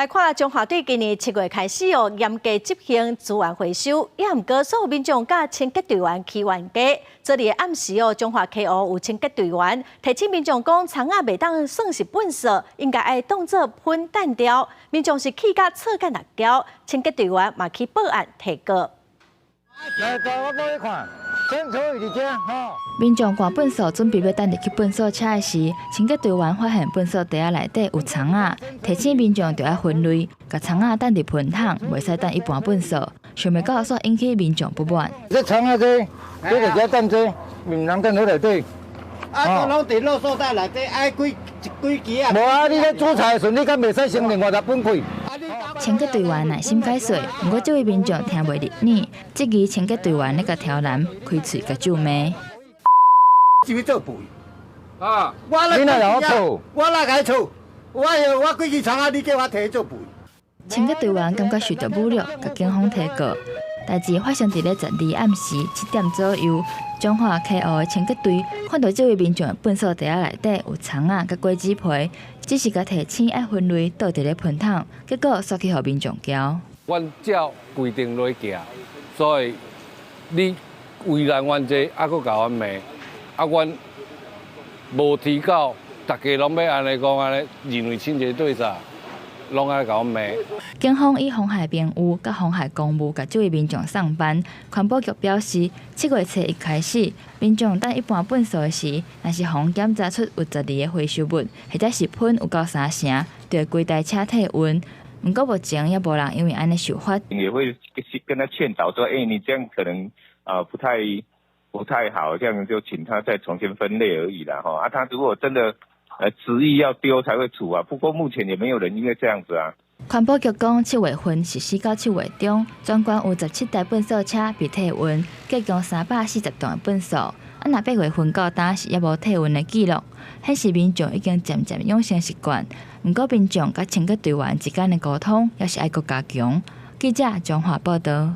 来看中华队今年7月开始严格执行资源回收，也毋过所有民众甲清洁队员起冤家。昨日暗时中华溪湖有清洁队员提醒民众讲，葱仔袂当算是粪扫，应该爱当作喷弹条。民众是气甲错甲辣椒，清洁队员嘛去报案提告。来，我帮你看。 民众赶粪扫准备要等入去粪扫车的时，清洁队员发现粪扫袋仔内底有葱仔，提醒民众着要分类，把葱仔等入盆桶，袂使等一般粪扫。想袂到所引起民众不满。这葱仔这个只等这，唔能等喺内底。啊，拢伫垃圾袋内底，爱几支啊？无啊，你咧煮菜的时，你敢袂使先另外再分开？ 清洁队员耐心解说，不过这位民众听袂入耳，质疑清洁队员那个挑男开嘴甲咒骂。是要做肥啊！你哪让我错？我哪该错？我几支葱仔，你叫我摕做肥？清洁队员感觉受到侮辱，甲警方提告。代志发生伫咧12暗时7点左右，中华溪湖的清洁队看到这位民众的粪扫袋仔内底有葱仔甲果子皮，只是甲提醒爱分类倒伫咧盆桶，结果煞去互民众交。阮照规定来行，所以你为难阮这，还佫甲阮骂，阮无提高，大家拢要安尼讲安尼，认为清洁队啥？ 拢爱甲我骂。警方以妨害名誉、甲妨害公务，甲这位民众送办。环保局表示，7月初1开始，民众等一般粪扫时，若是互检查出有12个回收物，或者是喷有到3成，就会规台车体温。不过目前也无人因为安尼受罚。也会跟他劝导说，你这样可能不太好，这样就请他再重新分类而已啦哈。他如果真的。 执意要丢才会处啊，不过目前也没有人因为这样子啊。环保局讲，7月份实施到7月中，全县有17台粪扫车被退运，计共340吨的粪扫。若8月份到当时也无退运的记录，显示民众已经渐渐养成习惯。不过民众甲清洁队员之间的沟通也是爱搁加强。记者综合报道。